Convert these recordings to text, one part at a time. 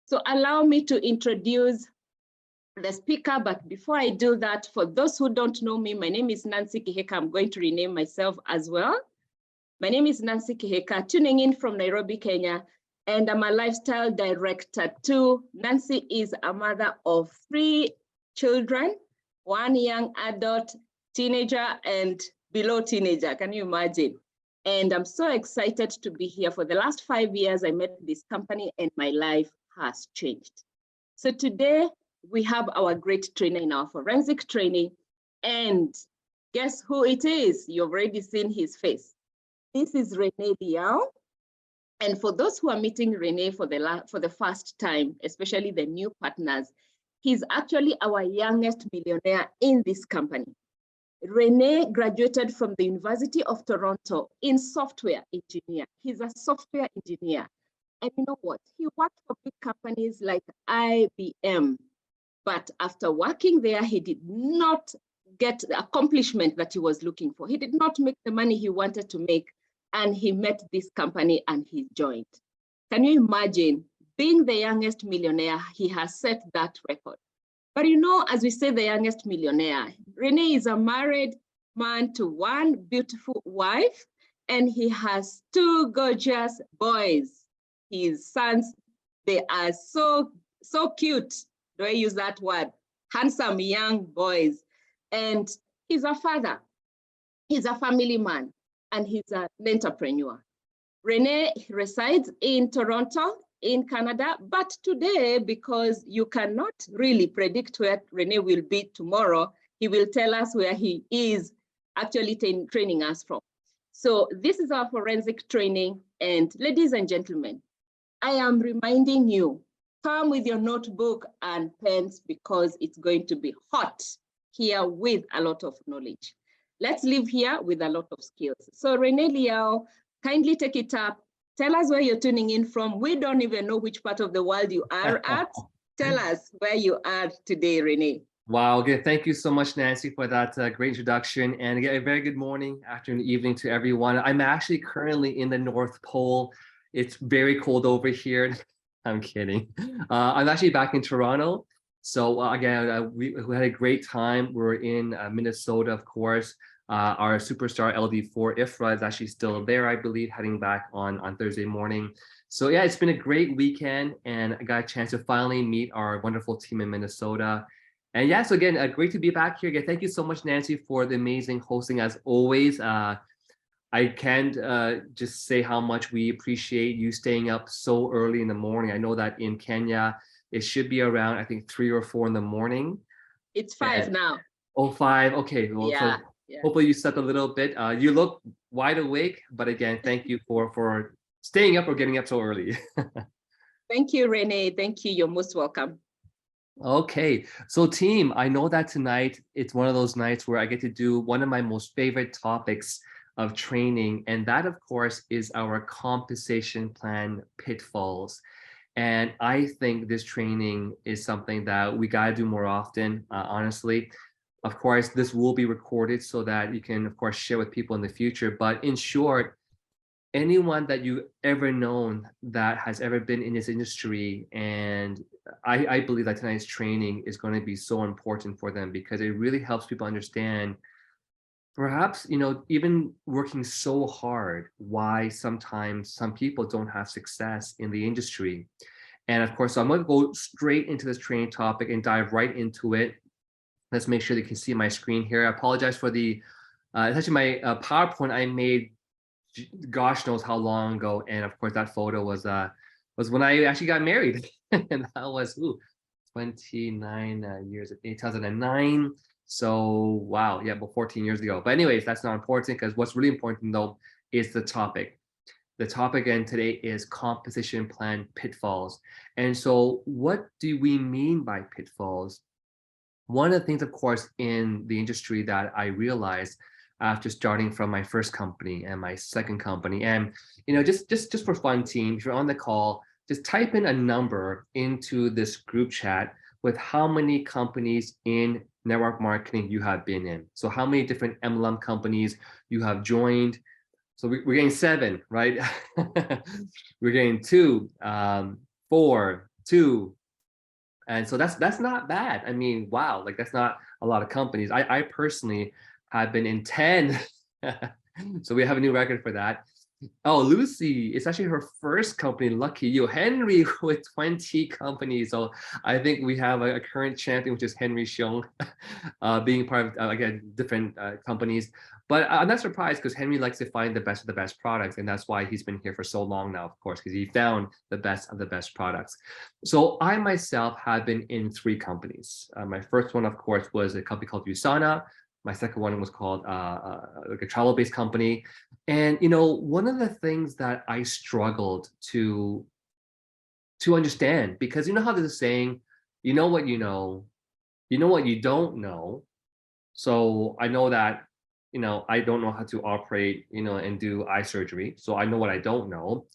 So allow me to introduce the speaker, but before I do that, for those who don't know me, my name is Nancy Kiheka. I'm going to rename myself as well. My name is Nancy Kiheka, tuning in from Nairobi, Kenya, and I'm a lifestyle director too. Nancy is a mother of 3 children, 1 young adult, teenager, and below teenager. Can you imagine? And I'm so excited to be here. For the last 5 years, I met this company and my life has changed. So today we have our great trainer in our forensic training, and guess who it is? You've already seen his face. This is Rene Liao. And for those who are meeting Rene for the first time, especially the new partners, he's actually our youngest millionaire in this company. Rene graduated from the University of Toronto in software engineer. He's a software engineer. And you know what? He worked for big companies like IBM. But after working there, he did not get the accomplishment that he was looking for. He did not make the money he wanted to make. And he met this company and he joined. Can you imagine being the youngest millionaire? He has set that record. But you know, as we say, the youngest millionaire, Rene is a married man to 1 beautiful wife, and he has 2 gorgeous boys. His sons, they are so cute. Do I use that word? Handsome young boys. And he's a father. He's a family man, and he's an entrepreneur. Rene resides in Toronto, in Canada, but today, because you cannot really predict where Rene will be tomorrow, he will tell us where he is actually training us from. So this is our forensic training. And ladies and gentlemen, I am reminding you, come with your notebook and pens because it's going to be hot here with a lot of knowledge. Let's live here with a lot of skills. So Rene Liao, kindly take it up. Tell us where you're tuning in from. We don't even know which part of the world you are at. Tell us where you are today, Rene. Wow, good. Thank you so much, Nancy, for that great introduction. And again, a very good morning, afternoon, evening to everyone. I'm actually currently in the North Pole. It's very cold over here. I'm kidding. I'm actually back in Toronto. So again, we had a great time. We're in Minnesota, of course. Our superstar LD4 Ifra is actually still there, I believe, heading back on Thursday morning. So yeah, it's been a great weekend, and I got a chance to finally meet our wonderful team in Minnesota. And yeah, so again, great to be back here again. Thank you so much, Nancy, for the amazing hosting as always. I can't just say how much we appreciate you staying up so early in the morning. I know that in Kenya, it should be around, I think, 3 or 4 in the morning. It's 5 now. Oh, 5. Okay. Well, yeah. So hopefully you slept a little bit. You look wide awake, but again, thank you for staying up or getting up so early. Thank you, Rene. Thank you. You're most welcome. Okay, so team, I know that tonight it's one of those nights where I get to do one of my most favorite topics of training, and that, of course, is our compensation plan pitfalls. And I think this training is something that we got to do more often, honestly. Of course, this will be recorded so that you can, of course, share with people in the future. But in short, anyone that you ever known that has ever been in this industry, and I believe that tonight's training is going to be so important for them because it really helps people understand, perhaps, you know, even working so hard, why sometimes some people don't have success in the industry. And of course, so I'm going to go straight into this training topic and dive right into it. Let's make sure that you can see my screen here. I apologize for the, it's actually my PowerPoint I made, gosh knows how long ago. And of course, that photo was when I actually got married. And that was 29 years, 2009. So wow, yeah, about 14 years ago. But anyways, that's not important because what's really important though is the topic. The topic again today is compensation plan pitfalls. And so what do we mean by pitfalls? One of the things, of course, in the industry that I realized after starting from my first company and my second company, and you know, just for fun, team, if you're on the call, just type in a number into this group chat with how many companies in network marketing you have been in. So how many different MLM companies you have joined. So we're getting 7, right? We're getting 2, 4, 2. And so that's not bad. I mean, wow, like that's not a lot of companies. I personally have been in 10. So we have a new record for that. Oh, Lucy, it's actually her first company. Lucky you. Henry with 20 companies. So I think we have a current champion, which is Henry Xiong, being part of, again, different companies. But I'm not surprised because Henry likes to find the best of the best products. And that's why he's been here for so long now, of course, because he found the best of the best products. So I myself have been in 3 companies. My first one, of course, was a company called USANA. My second one was called like a travel-based company. And, you know, one of the things that I struggled to understand, because you know how there's a saying, you know what you know what you don't know. So I know that, you know, I don't know how to operate, you know, and do eye surgery. So I know what I don't know.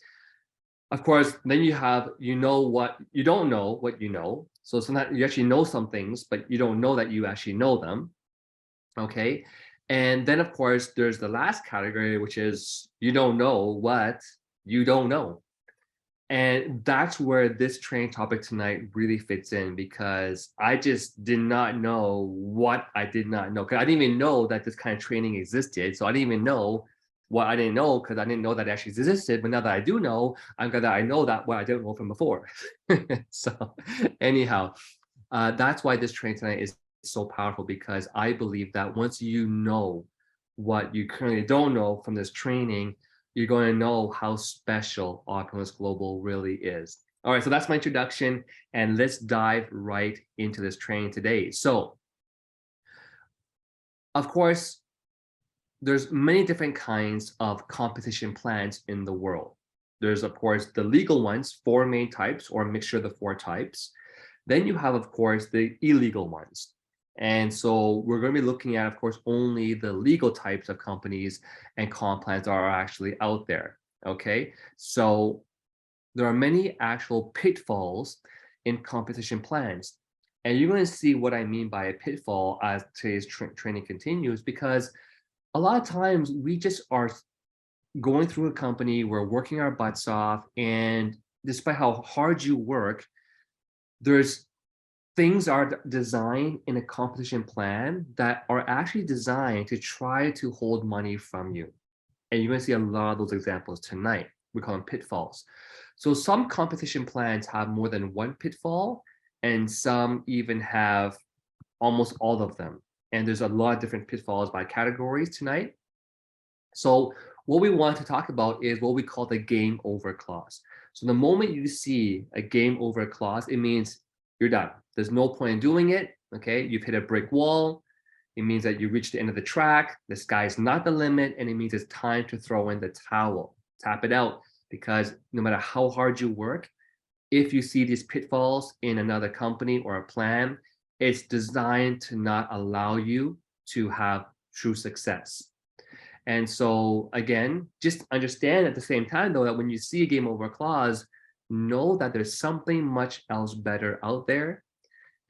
Of course, then you have, you know what you don't know what you know. So sometimes you actually know some things, but you don't know that you actually know them. Okay. And then, of course, there's the last category, which is you don't know what you don't know. And that's where this training topic tonight really fits in, because I just did not know what I did not know. Because I didn't even know that this kind of training existed. So I didn't even know what I didn't know, because I didn't know that it actually existed. But now that I do know, I'm glad that I know that what I didn't know from before. So anyhow, that's why this training tonight is so powerful, because I believe that once you know what you currently don't know from this training, you're going to know how special Opulence Global really is. All right, so that's my introduction, and let's dive right into this training today. So, of course, there's many different kinds of competition plans in the world. There's, of course, the legal ones, 4 main types, or a mixture of the 4 types. Then you have, of course, the illegal ones. And so we're going to be looking at, of course, only the legal types of companies and comp plans that are actually out there. Okay, so there are many actual pitfalls in competition plans. And you're going to see what I mean by a pitfall as today's training continues, because a lot of times we just are going through a company, we're working our butts off, and despite how hard you work, there's things are designed in a competition plan that are actually designed to try to hold money from you. And you're going to see a lot of those examples tonight. We call them pitfalls. So some competition plans have more than one pitfall, and some even have almost all of them. And there's a lot of different pitfalls by categories tonight. So what we want to talk about is what we call the game over clause. So the moment you see a game over clause, it means you're done. There's no point in doing it. Okay, you've hit a brick wall. It means that you reach the end of the track. The sky is not the limit, and it means it's time to throw in the towel. Tap it out, because no matter how hard you work, if you see these pitfalls in another company or a plan, it's designed to not allow you to have true success. And so again, just understand at the same time, though, that when you see a game over clause, know that there's something much else better out there.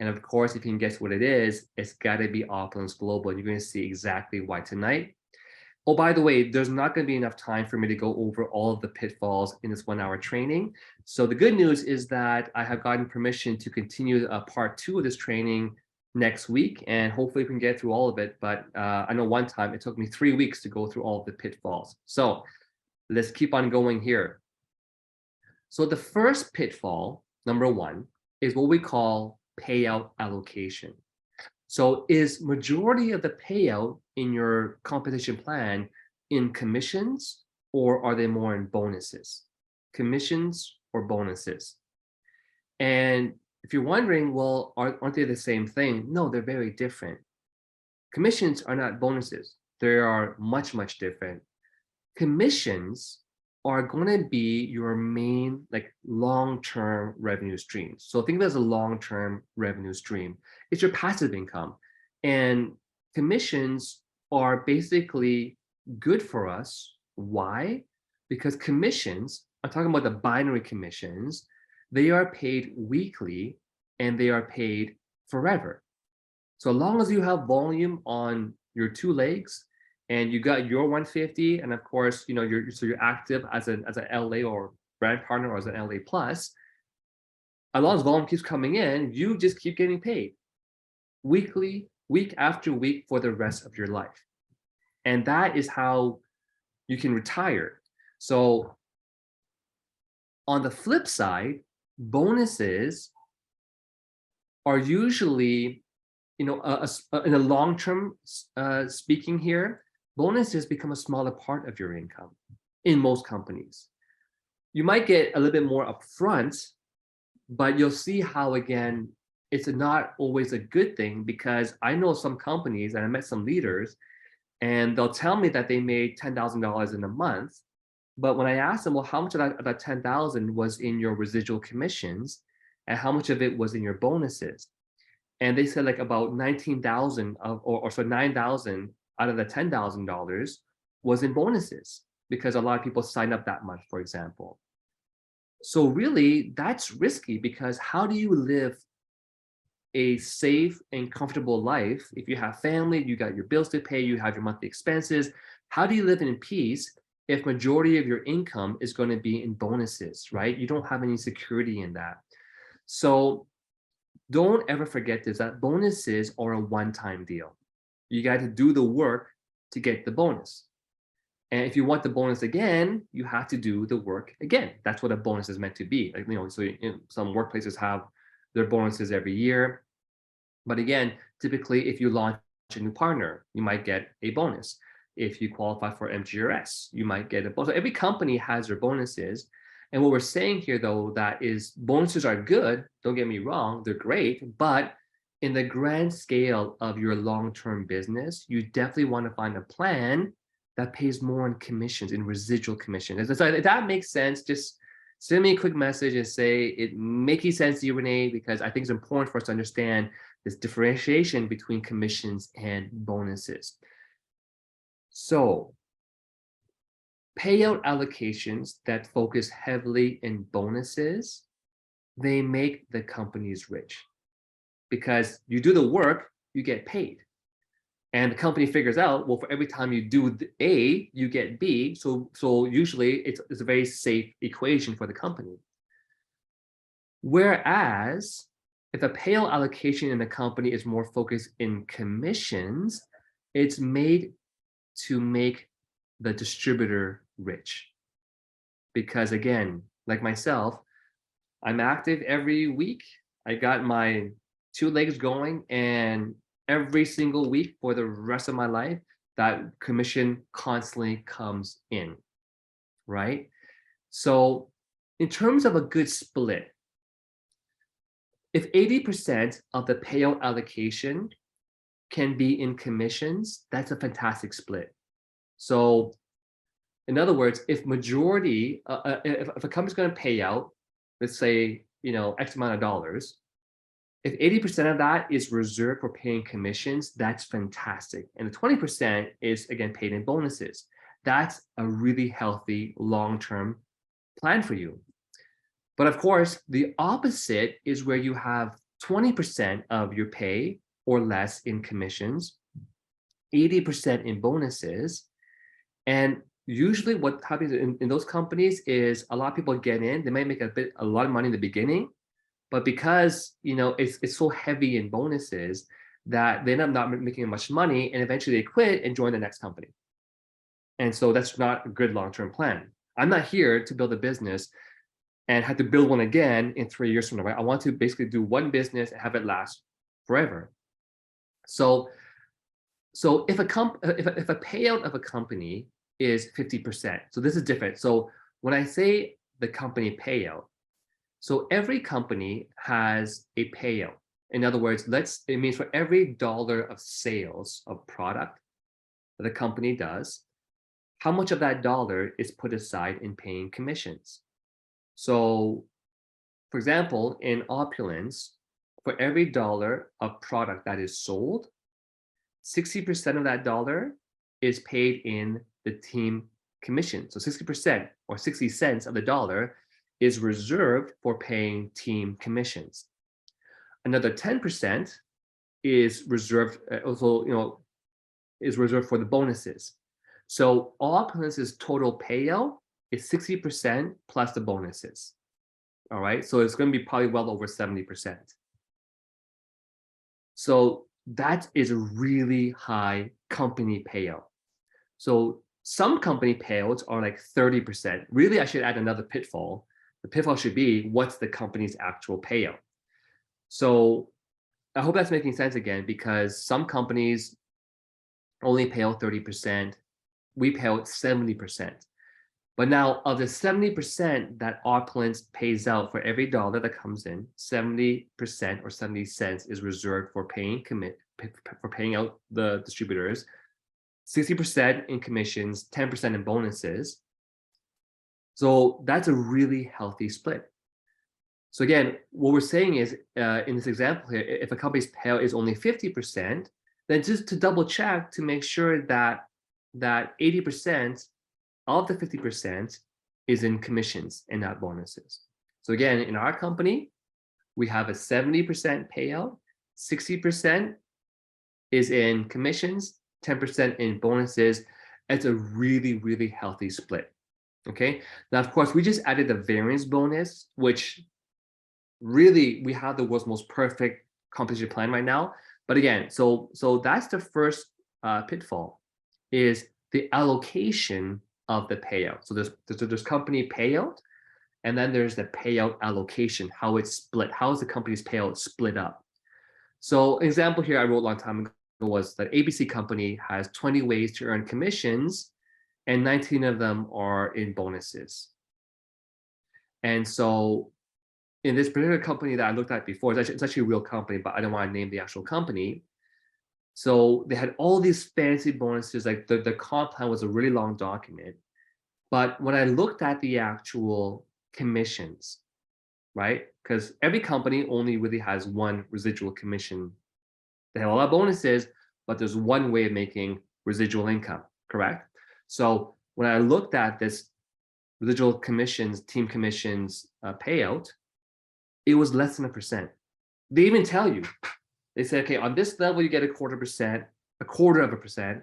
And of course, if you can guess what it is, it's got to be Opulence Global. And you're going to see exactly why tonight. Oh, by the way, there's not going to be enough time for me to go over all of the pitfalls in this 1-hour training. So the good news is that I have gotten permission to continue part 2 of this training next week, and hopefully we can get through all of it. But I know one time it took me 3 weeks to go through all of the pitfalls. So let's keep on going here. So the first pitfall, number 1, is what we call payout allocation. So is majority of the payout in your competition plan in commissions, or are they more in bonuses? Commissions or bonuses? And if you're wondering, well, aren't they the same thing? No, they're very different. Commissions are not bonuses. They are much, much different. Commissions are going to be your main, like, long-term revenue streams. So think of it as a long-term revenue stream. It's your passive income. And commissions are basically good for us. Why? Because commissions, I'm talking about the binary commissions, they are paid weekly and they are paid forever. So as long as you have volume on your 2 legs, and you got your 150, and of course, you know, you're active as an LA or brand partner or as an LA plus, as long as volume keeps coming in, you just keep getting paid weekly, week after week for the rest of your life. And that is how you can retire. So on the flip side, bonuses are usually, in a long-term speaking here, bonuses become a smaller part of your income in most companies. You might get a little bit more upfront, but you'll see how, again, it's not always a good thing, because I know some companies and I met some leaders and they'll tell me that they made $10,000 in a month. But when I asked them, well, how much of that 10,000 was in your residual commissions and how much of it was in your bonuses? And they said like about 19,000 or so 9,000 out of the $10,000 was in bonuses, because a lot of people sign up that much, for example. So really, that's risky, because how do you live a safe and comfortable life if you have family, you got your bills to pay, you have your monthly expenses? How do you live in peace if majority of your income is going to be in bonuses, right? You don't have any security in that. So don't ever forget this, that bonuses are a one-time deal. You got to do the work to get the bonus. And if you want the bonus again, you have to do the work again. That's what a bonus is meant to be. Like, so some workplaces have their bonuses every year. But again, typically, if you launch a new partner, you might get a bonus. If you qualify for MGRS, you might get a bonus. So every company has their bonuses. And what we're saying here, though, that is bonuses are good. Don't get me wrong, they're great. But in the grand scale of your long-term business, you definitely want to find a plan that pays more in commissions, in residual commissions. So if that makes sense, just send me a quick message and say it making sense to you, Renee, because I think it's important for us to understand this differentiation between commissions and bonuses. So payout allocations that focus heavily in bonuses, they make the companies rich, because you do the work, you get paid. And the company figures out, well, for every time you do A, you get B. So usually it's a very safe equation for the company. Whereas if a payout allocation in a company is more focused in commissions, it's made to make the distributor rich. Because again, like myself, I'm active every week. I got my 2 legs going, and every single week for the rest of my life, that commission constantly comes in, right? So in terms of a good split, if 80% of the payout allocation can be in commissions, that's a fantastic split. So in other words, if majority, if a company's going to pay out, let's say, X amount of dollars, if 80% of that is reserved for paying commissions, that's fantastic. And the 20% is, again, paid in bonuses. That's a really healthy long-term plan for you. But of course, the opposite is where you have 20% of your pay or less in commissions, 80% in bonuses. And usually what happens in those companies is a lot of people get in, they might make a lot of money in the beginning, but because it's so heavy in bonuses that they end up not making much money, and eventually they quit and join the next company. And so that's not a good long-term plan. I'm not here to build a business and have to build one again in 3 years from now, right? I want to basically do one business and have it last forever. So if a payout of a company is 50%, so this is different. So when I say the company payout, so every company has a payout. In other words, it means for every dollar of sales of product that the company does, how much of that dollar is put aside in paying commissions? So, for example, in Opulence, for every dollar of product that is sold, 60% of that dollar is paid in the team commission. So 60% or 60 cents of the dollar is reserved for paying team commissions. Another 10% is reserved is reserved for the bonuses. So Opulence's total payout is 60% plus the bonuses. All right, so it's going to be probably well over 70%. So that is a really high company payout. So some company payouts are like 30%. Really, I should add another pitfall. The pitfall should be, what's the company's actual payout? So I hope that's making sense again, because some companies only pay out 30%. We pay out 70%. But now of the 70% that Opulence pays out for every dollar that comes in, 70% or 70 cents is reserved for paying out the distributors, 60% in commissions, 10% in bonuses. So that's a really healthy split. So again, what we're saying is, in this example here, if a company's payout is only 50%, then just to double check to make sure that 80% of the 50% is in commissions and not bonuses. So again, in our company, we have a 70% payout, 60% is in commissions, 10% in bonuses. It's a really, really healthy split. Okay. Now, of course, we just added the variance bonus, which really we have the world's most perfect compensation plan right now. But again, so that's the first pitfall, is the allocation of the payout. So there's company payout, and then there's the payout allocation, how it's split. How is the company's payout split up? So an example here I wrote a long time ago was that ABC company has 20 ways to earn commissions, and 19 of them are in bonuses. And so in this particular company that I looked at before, it's actually a real company, but I don't want to name the actual company. So they had all these fancy bonuses, like the comp plan was a really long document. But when I looked at the actual commissions, right? Because every company only really has one residual commission. They have a lot of bonuses, but there's one way of making residual income, correct? So when I looked at this residual commissions, team commissions payout, it was less than 1%. They even tell you, they say, okay, on this level, you get a quarter of a percent.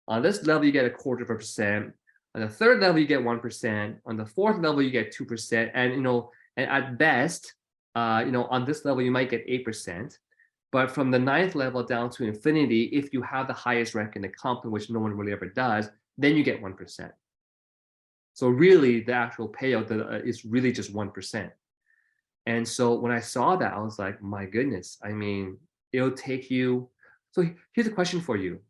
On this level, you get a quarter of a percent. On the third level, you get 1%. On the fourth level, you get 2%. And, and at best, on this level, you might get 8%. But from the 9th level down to infinity, if you have the highest rank in the company, which no one really ever does, then you get 1%. So really, the actual payout is really just 1%. And so when I saw that, I was like, my goodness, I mean, it'll take you. So here's a question for you.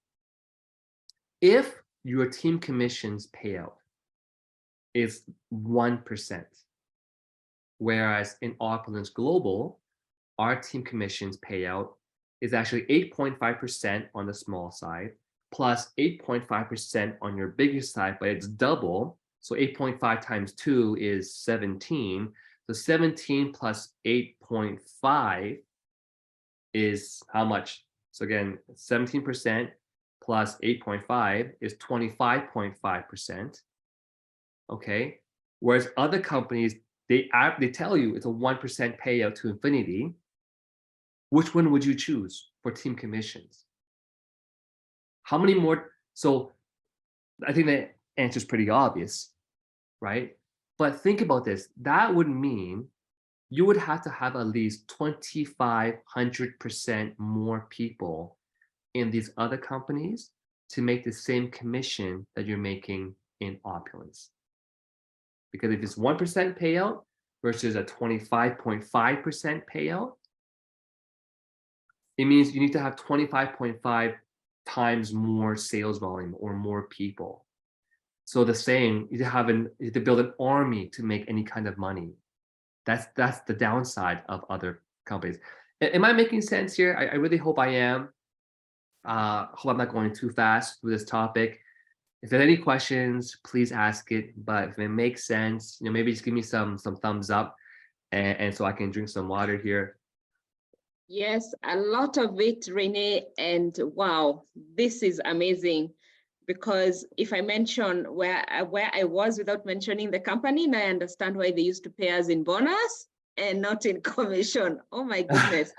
If your team commissions payout is 1%, whereas in Opulence Global, our team commissions payout is actually 8.5% on the small side, plus 8.5% on your biggest side, but it's double. So 8.5 times 2 is 17. So 17 plus 8.5 is how much? So again, 17% plus 8.5 is 25.5%. Okay. Whereas other companies, they tell you it's a 1% payout to infinity. Which one would you choose for team commissions? How many more? So I think the answer is pretty obvious, right? But think about this. That would mean you would have to have at least 2,500% more people in these other companies to make the same commission that you're making in Opulence. Because if it's 1% payout versus a 25.5% payout, it means you need to have 25.5 times more sales volume or more people. So the saying, you have to build an army to make any kind of money. That's the downside of other companies. Am I making sense here? I really hope I am. Hope I'm not going too fast with this topic. If there are any questions, please ask it. But if it makes sense, maybe just give me some thumbs up, and so I can drink some water here. Yes, a lot of it, Renee, and wow, this is amazing. Because if I mention where I was without mentioning the company, now I understand why they used to pay us in bonus and not in commission. Oh my goodness.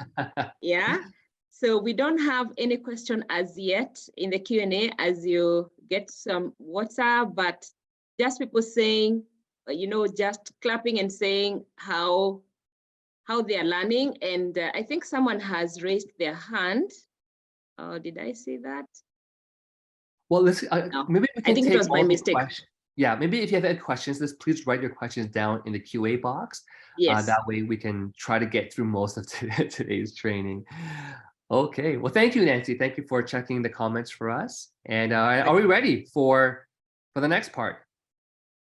Yeah. So we don't have any question as yet in the Q&A as you get some WhatsApp, but just people saying, just clapping and saying how how they are learning. And I think someone has raised their hand. Did I see that? Well, let's No, maybe we I can think it take was by all the mistake. questions. Yeah, maybe if you have any questions, please write your questions down in the QA box. Yes. That way we can try to get through most of today's training. Okay, well, thank you, Nancy. Thank you for checking the comments for us. And are we ready for the next part?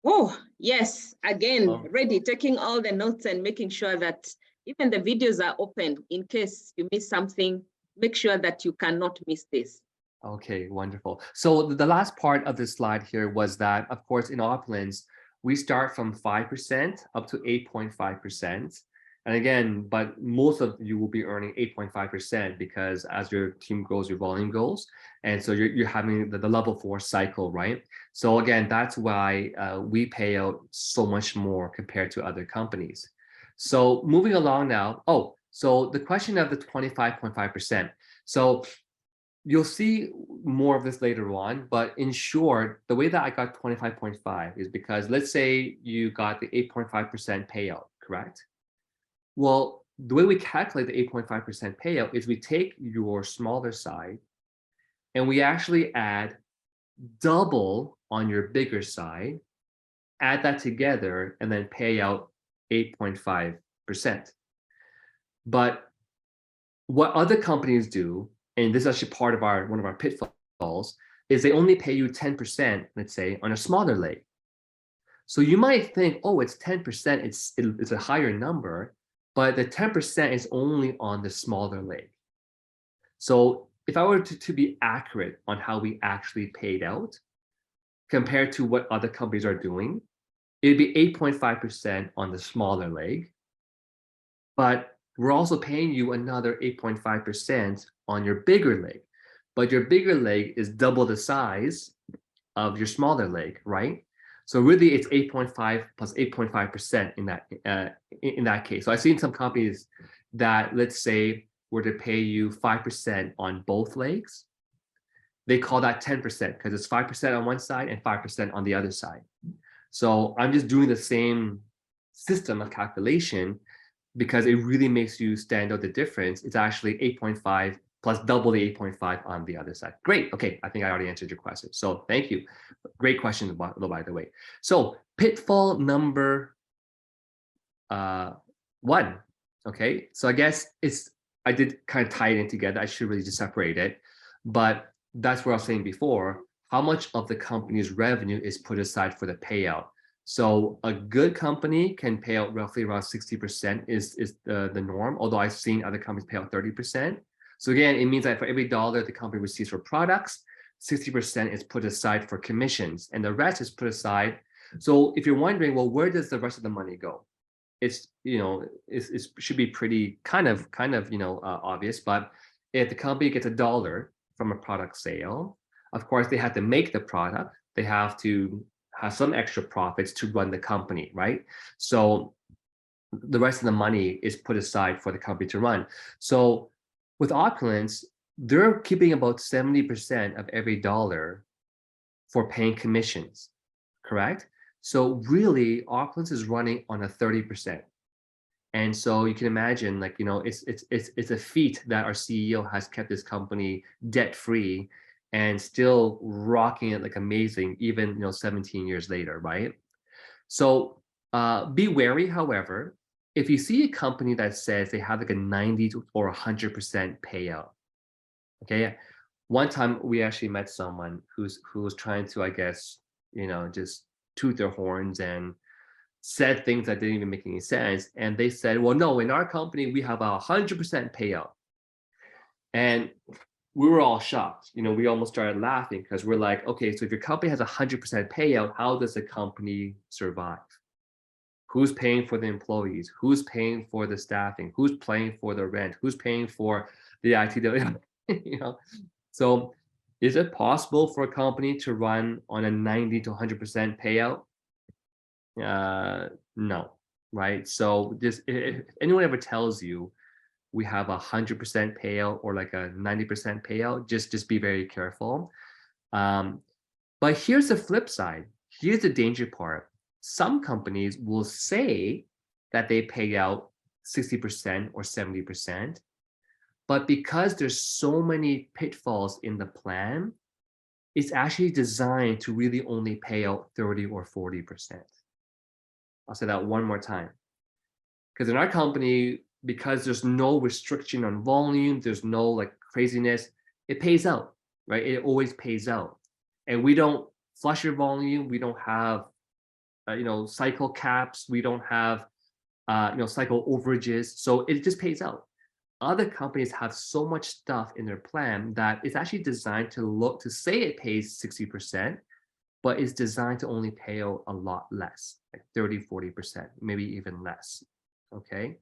Oh, yes. Again, Oh. ready, taking all the notes and making sure that even the videos are open in case you miss something. Make sure that you cannot miss this. Okay, wonderful. So the last part of this slide here was that, of course, in Opulence, we start from 5% up to 8.5%. And again, but most of you will be earning 8.5% because as your team grows, your volume goes. And so you're having the level 4 cycle, right? So again, that's why we pay out so much more compared to other companies. So moving along now. Oh, so the question of the 25.5%. So you'll see more of this later on, but in short, the way that I got 25.5 is because let's say you got the 8.5% payout, correct? Well, the way we calculate the 8.5% payout is we take your smaller side and we actually add double on your bigger side, add that together, and then pay out 8.5%. But what other companies do, and this is actually part of one of our pitfalls, is they only pay you 10%, let's say, on a smaller leg. So you might think, oh, it's 10%, it's a higher number, but the 10% is only on the smaller leg. So if I were to be accurate on how we actually paid out, compared to what other companies are doing, it'd be 8.5% on the smaller leg, but we're also paying you another 8.5% on your bigger leg. But your bigger leg is double the size of your smaller leg, right? So really it's 8.5 plus 8.5% in that case. So I've seen some companies that, let's say, were to pay you 5% on both legs. They call that 10% because it's 5% on one side and 5% on the other side. So I'm just doing the same system of calculation because it really makes you stand out the difference. It's actually 8.5 plus double the 8.5 on the other side. Great. Okay, I think I already answered your question. So thank you. Great question, by the way. So pitfall number 1. Okay, so I guess I did kind of tie it in together. I should really just separate it. But that's what I was saying before. How much of the company's revenue is put aside for the payout? So a good company can pay out roughly around 60% is the norm, although I've seen other companies pay out 30%. So again, it means that for every dollar the company receives for products, 60% is put aside for commissions and the rest is put aside. So if you're wondering, well, where does the rest of the money go? It's, it should be pretty kind of obvious, but if the company gets $1 from a product sale, of course, they have to make the product. They have to have some extra profits to run the company, right? So the rest of the money is put aside for the company to run. So with Opulence, they're keeping about 70% of every dollar for paying commissions, correct? So really, Opulence is running on a 30%. And so you can imagine, like, it's a feat that our CEO has kept this company debt-free and still rocking it like amazing, even 17 years later, right? So be wary, however, if you see a company that says they have like a 90 or 100% payout, okay? One time we actually met someone who was trying to, I guess, just toot their horns and said things that didn't even make any sense. And they said, well, no, in our company, we have a 100% payout. And we were all shocked. We almost started laughing because we're like, okay, so if your company has a 100% payout, how does the company survive? Who's paying for the employees? Who's paying for the staffing? Who's paying for the rent? Who's paying for the IT? So is it possible for a company to run on a 90 to 100% payout? No, right? So just if anyone ever tells you we have 100% payout or like a 90% payout, just be very careful. But here's the flip side. Here's the danger part. Some companies will say that they pay out 60% or 70%. But because there's so many pitfalls in the plan, it's actually designed to really only pay out 30 or 40%. I'll say that one more time. Because in our company, because there's no restriction on volume, there's no like craziness, it pays out, right? It always pays out. And we don't flush your volume. We don't have, cycle caps. We don't have, cycle overages. So it just pays out. Other companies have so much stuff in their plan that it's actually designed to say it pays 60%, but it's designed to only pay out a lot less, like 30, 40%, maybe even less. Okay.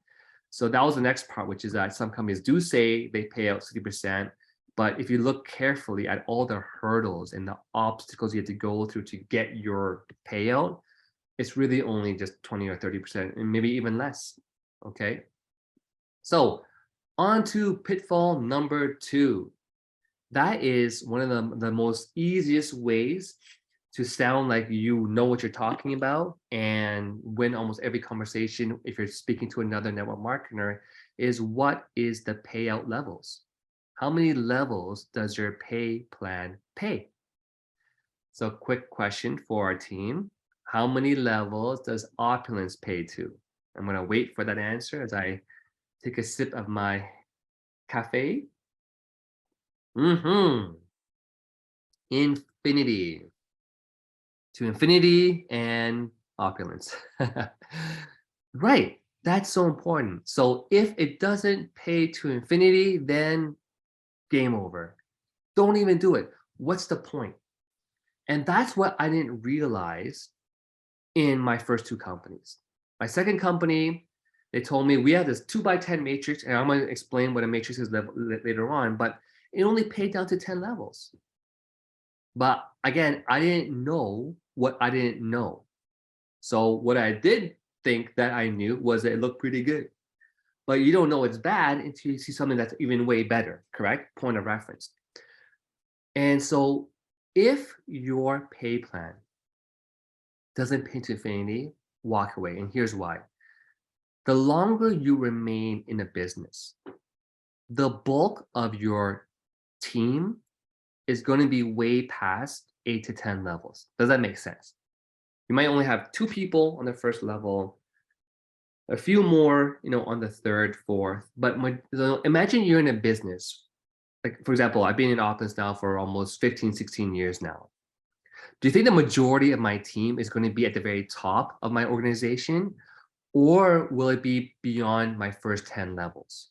So that was the next part, which is that some companies do say they pay out 60%, but if you look carefully at all the hurdles and the obstacles you have to go through to get your payout, it's really only just 20 or 30%, and maybe even less. Okay. So on to pitfall number 2. That is one of the most easiest ways to sound like you know what you're talking about and win almost every conversation if you're speaking to another network marketer, is what is the payout levels? How many levels does your pay plan pay? So quick question for our team. How many levels does Opulence pay to? I'm going to wait for that answer as I take a sip of my cafe. Infinity. To infinity and opulence. Right, that's so important. So if it doesn't pay to infinity, then game over. Don't even do it. What's the point? And that's what I didn't realize in my first 2 companies. My second company, they told me we have this 2x10 matrix, and I'm going to explain what a matrix is later on, but it only paid down to 10 levels. But again, I didn't know what I didn't know. So what I did think that I knew was that it looked pretty good. But you don't know it's bad until you see something that's even way better, correct? Point of reference. And so if your pay plan doesn't pay to infinity, walk away. And here's why. The longer you remain in a business, the bulk of your team is going to be way past 8 to 10 levels. Does that make sense? You might only have 2 people on the first level, a few more, on the third, fourth. But imagine you're in a business. Like, for example, I've been in office now for almost 15, 16 years now. Do you think the majority of my team is going to be at the very top of my organization, or will it be beyond my first 10 levels?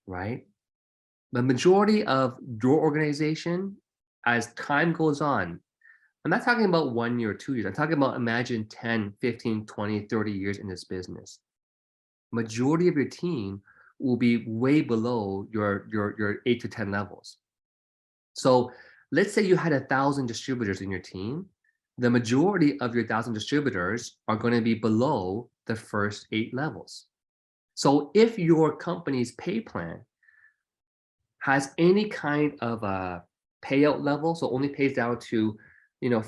Right? The majority of your organization, as time goes on, I'm not talking about 1 year or 2 years. I'm talking about imagine 10, 15, 20, 30 years in this business. Majority of your team will be way below your 8 to 10 levels. So let's say you had 1,000 distributors in your team. The majority of your 1,000 distributors are going to be below the first 8 levels. So if your company's pay plan has any kind of a payout level, so only pays down to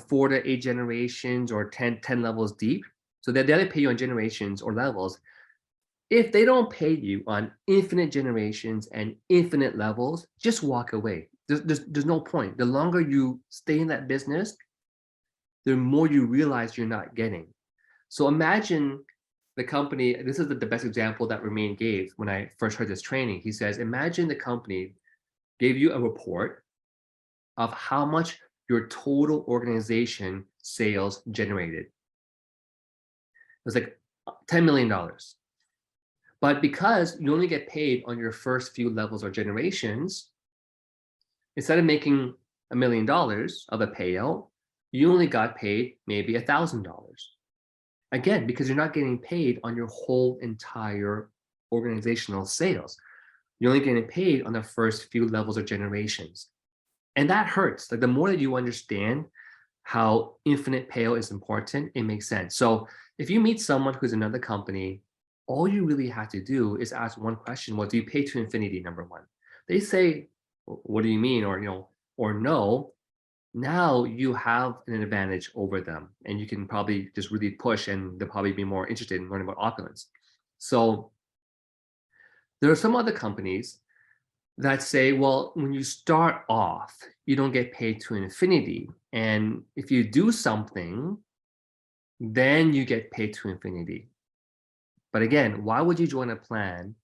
4 to 8 generations or 10 levels deep, so that they pay you on generations or levels. If they don't pay you on infinite generations and infinite levels, just walk away. There's no point. The longer you stay in that business, the more you realize you're not getting. So imagine the company, this is the best example that Ramin gave when I first heard this training. He says, imagine the company gave you a report of how much your total organization sales generated. It was like $10 million. But because you only get paid on your first few levels or generations, instead of making $1 million of a payout, you only got paid maybe $1,000. Again, because you're not getting paid on your whole entire organizational sales. You're only getting paid on the first few levels or generations. And that hurts. Like the more that you understand how infinite payout is important, it makes sense. So if you meet someone who's another company, all you really have to do is ask one question. Well, do you pay to infinity, number one? They say, what do you mean? Or no. Now you have an advantage over them, and you can probably just really push, and they'll probably be more interested in learning about opulence. So there are some other companies that say, well, when you start off, you don't get paid to infinity. And if you do something, then you get paid to infinity. But again, why would you join a plan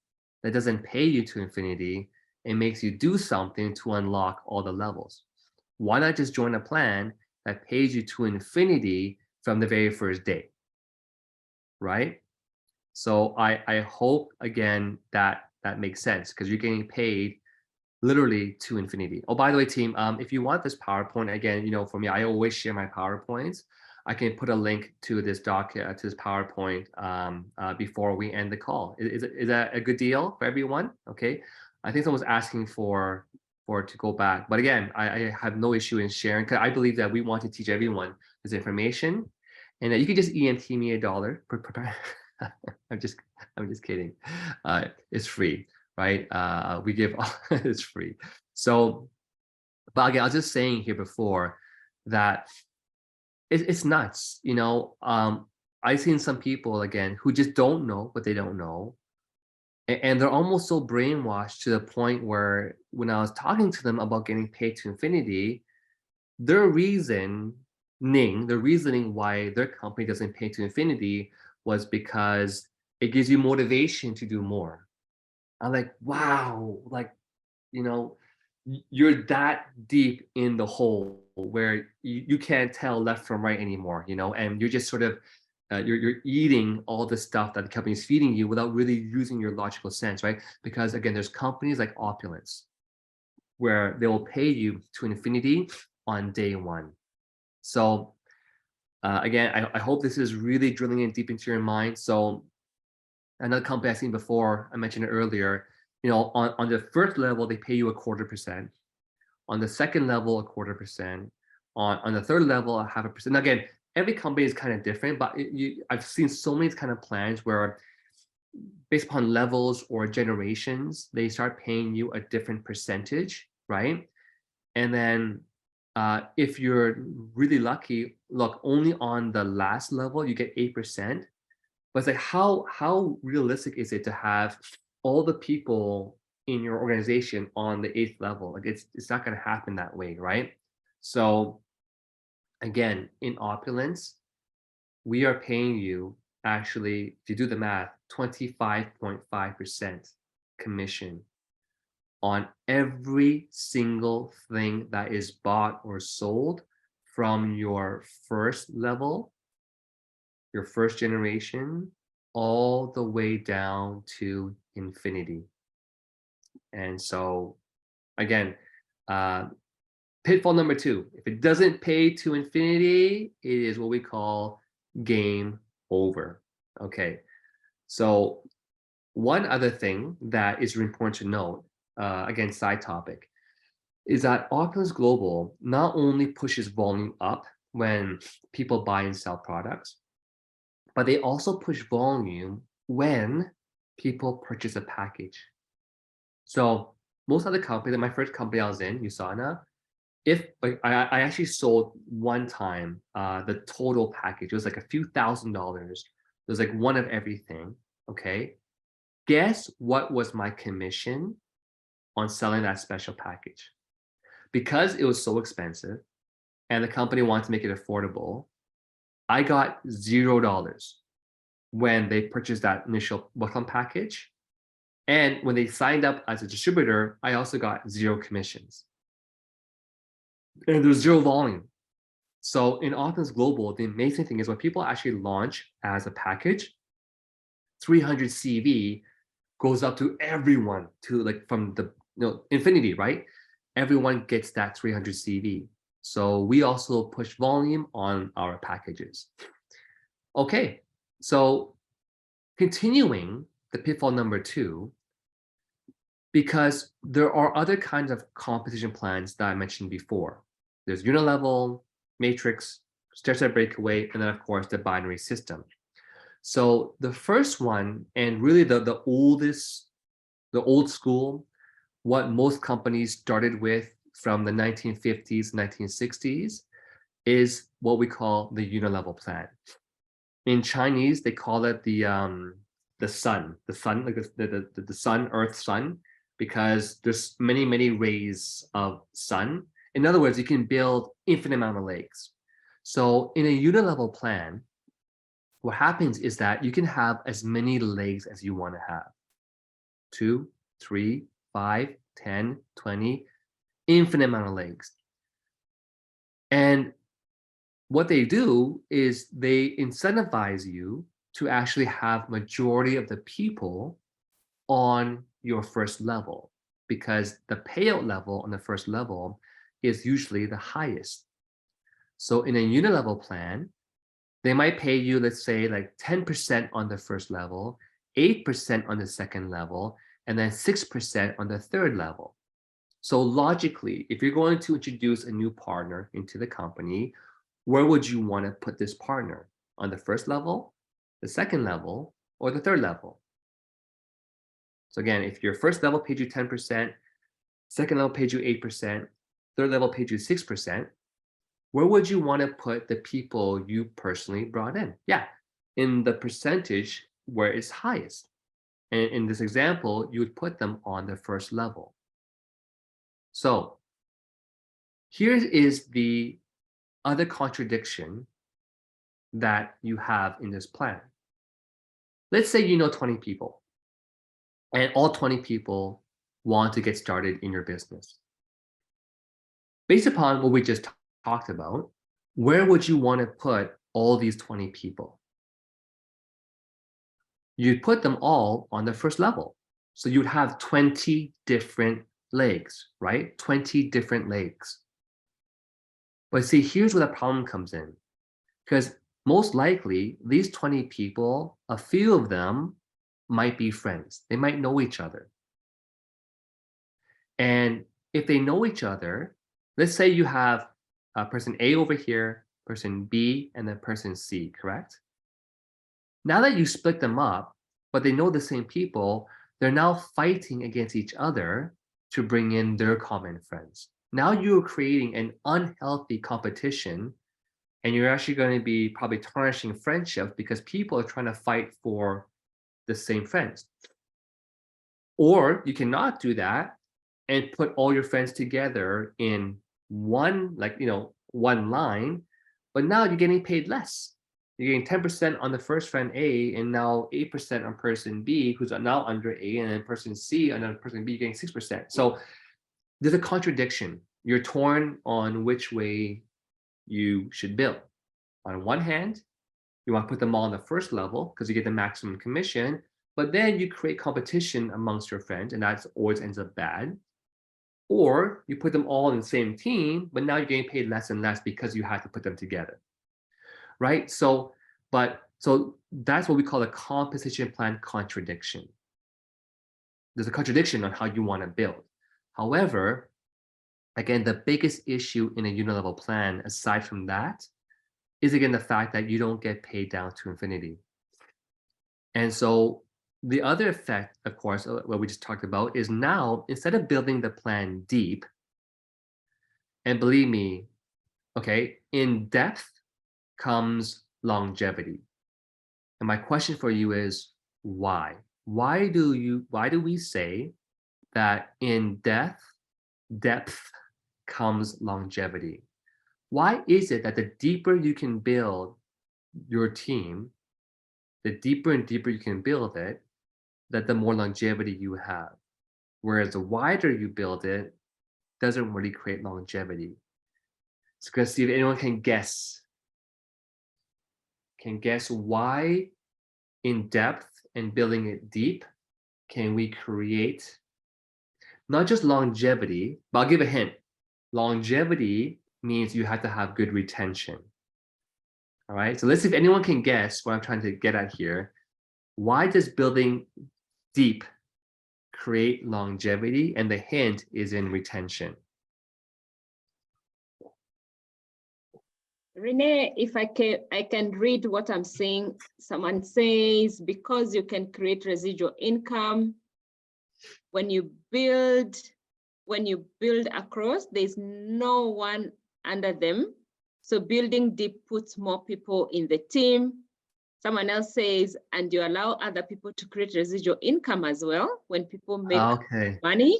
that doesn't pay you to infinity and makes you do something to unlock all the levels? Why not just join a plan that pays you to infinity from the very first day, right? So I hope, again, that that makes sense, because you're getting paid literally to infinity. Oh, by the way, team, if you want this PowerPoint, again, for me, I always share my PowerPoints. I can put a link to this to this PowerPoint before we end the call. Is that a good deal for everyone? Okay. I think someone's asking for it to go back. But again, I have no issue in sharing, because I believe that we want to teach everyone this information, and that you can just EMT me $1 per I'm just kidding. It's free, right? We give it's free. So, but again, I was just saying here before that it's nuts. I've seen some people, again, who just don't know what they don't know, and they're almost so brainwashed to the point where when I was talking to them about getting paid to infinity, their reasoning why their company doesn't pay to infinity was because it gives you motivation to do more. I'm like, wow, like, you're that deep in the hole where you can't tell left from right anymore, and you're just sort of you're eating all the stuff that the company is feeding you without really using your logical sense, right? Because again, there's companies like Opulence where they will pay you to infinity on day one. So again, I hope this is really drilling in deep into your mind. So another company I've seen before, I mentioned it earlier, on the first level, they pay you 0.25%. On the second level, 0.25%. On the third level, 0.5%. Now, again, every company is kind of different, but I've seen so many kind of plans where based upon levels or generations, they start paying you a different percentage, right? And then if you're really lucky, look, only on the last level, you get 8%. But it's like, how realistic is it to have all the people in your organization on the 8th level? Like it's not going to happen that way, right? So again, in Opulence, we are paying you, actually, if you do the math, 25.5% commission on every single thing that is bought or sold from your first level, your first generation, all the way down to infinity. And so again, pitfall number 2, if it doesn't pay to infinity, it is what we call game over. Okay, so one other thing that is really important to note, again, side topic, is that Opulence Global not only pushes volume up when people buy and sell products, but they also push volume when people purchase a package. So most other companies, my first company I was in, Usana, if like I actually sold one time the total package, it was like a few $1,000s. It was like one of everything. Okay. Guess what was my commission on selling that special package? Because it was so expensive and the company wanted to make it affordable, I got $0 when they purchased that initial welcome package. And when they signed up as a distributor, I also got 0 commissions. And there's 0 volume. So in Opulence Global, the amazing thing is when people actually launch as a package, 300 CV goes up to everyone, to like from the infinity, right? Everyone gets that 300 CV. So we also push volume on our packages. Okay, so continuing the pitfall number 2, because there are other kinds of competition plans that I mentioned before. There's unilevel, matrix, stair-step breakaway, and then of course the binary system. So the first one, and really the old school, what most companies started with from the 1950s, 1960s, is what we call the unilevel plan. In Chinese, they call it the the sun, like the sun, Earth, sun, because there's many rays of sun. In other words, you can build infinite amount of legs. So in a unilevel plan, what happens is that you can have as many legs as you want to have. 2, 3, 5, 10, 20, infinite amount of legs. And what they do is they incentivize you to actually have majority of the people on your first level, because the payout level on the first level is usually the highest. So in a unilevel plan, they might pay you, let's say, like 10% on the first level, 8% on the second level, and then 6% on the third level. So logically, if you're going to introduce a new partner into the company, where would you want to put this partner? On the first level, the second level, or the third level? So again, if your first level paid you 10%, second level paid you 8%, third level paid you 6%, where would you want to put the people you personally brought in? Yeah, in the percentage where it's highest. And in this example, you would put them on the first level. So here is the other contradiction that you have in this plan. Let's say you know 20 people, and all 20 people want to get started in your business. Based upon what we just talked about, where would you want to put all these 20 people? You'd put them all on the first level. So you'd have 20 different legs, right? 20 different legs. But see, here's where the problem comes in. Because most likely, these 20 people, a few of them might be friends. They might know each other. And if they know each other, let's say you have person A over here, person B, and then person C, correct? Now that you split them up, but they know the same people, they're now fighting against each other to bring in their common friends. Now you're creating an unhealthy competition, and you're actually going to be probably tarnishing friendships because people are trying to fight for the same friends. Or you cannot do that and put all your friends together in one, one line, but now you're getting paid less. You're getting 10% on the first friend A, and now 8% on person B, who's now under A, and then person C, and then person B getting 6%. So there's a contradiction. You're torn on which way you should build. On one hand, you want to put them all on the first level because you get the maximum commission, but then you create competition amongst your friends, and that always ends up bad. Or you put them all in the same team, but now you're getting paid less and less because you had to put them together, right? So that's what we call a compensation plan contradiction. There's a contradiction on how you want to build. However, again, the biggest issue in a unilevel plan, aside from that, is again the fact that you don't get paid down to infinity. And so the other effect, of course, what we just talked about, is now instead of building the plan deep, and believe me, okay, in depth comes longevity. And my question for you is why? Why do we say that in depth comes longevity? Why is it that the deeper you can build your team, the deeper and deeper you can build it, that the more longevity you have? Whereas the wider you build it, doesn't really create longevity. So let's see if anyone can guess why in depth and building it deep can we create not just longevity, but I'll give a hint. Longevity means you have to have good retention. All right, so let's see if anyone can guess what I'm trying to get at here. Why does building deep create longevity? And the hint is in retention. Renee, if I can read what I'm saying. Someone says, because you can create residual income when you build across, there's no one under them. So building deep puts more people in the team. Someone else says, and you allow other people to create residual income as well when people make money.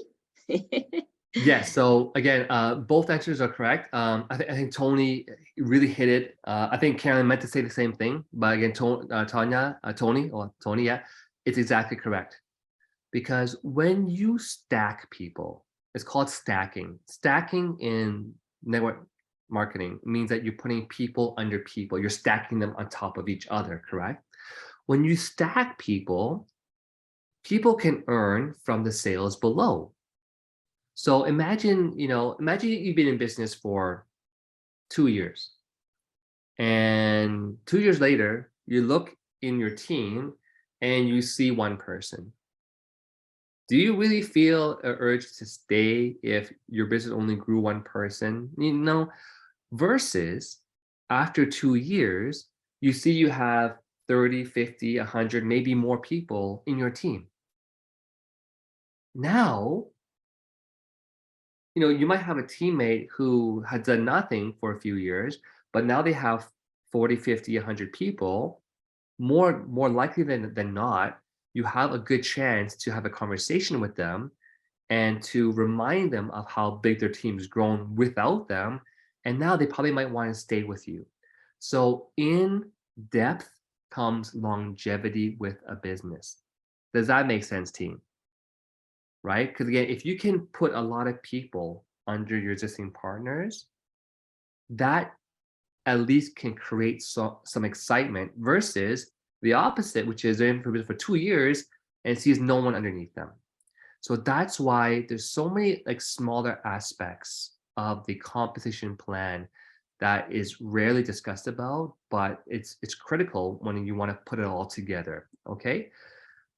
Yes. So again, both answers are correct. I think Tony really hit it. I think Karen meant to say the same thing, but again, Tony, yeah, it's exactly correct. Because when you stack people, it's called stacking. Stacking in network marketing means that you're putting people under people. You're stacking them on top of each other, correct? When you stack people, people can earn from the sales below. So imagine you've been in business for 2 years. And 2 years later, you look in your team and you see one person. Do you really feel an urge to stay if your business only grew one person? Versus after 2 years, you see you have 30, 50, 100, maybe more people in your team. Now, you might have a teammate who had done nothing for a few years, but now they have 40, 50, 100 people. More likely than not, you have a good chance to have a conversation with them and to remind them of how big their team's grown without them. And now they probably might want to stay with you. So in depth comes longevity with a business. Does that make sense, team? Right? Because again, if you can put a lot of people under your existing partners, that at least can create some excitement versus the opposite, which is they're in for 2 years and sees no one underneath them. So that's why there's so many smaller aspects of the compensation plan that is rarely discussed about, but it's critical when you want to put it all together. Okay.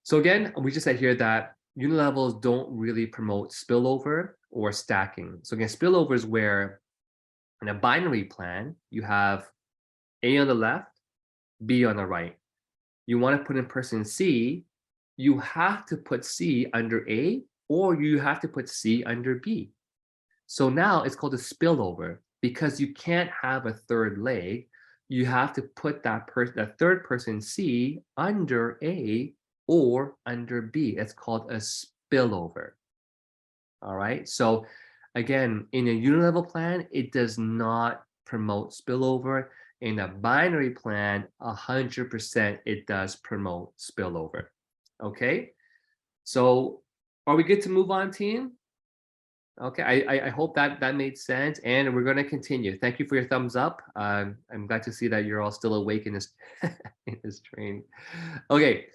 So again, we just said here that unilevels don't really promote spillover or stacking. So again, spillover is where in a binary plan, you have A on the left, B on the right. You want to put in person C, you have to put C under A, or you have to put C under B. So now it's called a spillover because you can't have a third leg. You have to put that third person C under A or under B. It's called a spillover. All right. So again, in a unilevel plan, it does not promote spillover. In a binary plan, 100% it does promote spillover. Okay. So are we good to move on, team? Okay, I hope that made sense, and we're going to continue. Thank you for your thumbs up. I'm glad to see that you're all still awake in this in this training. Okay,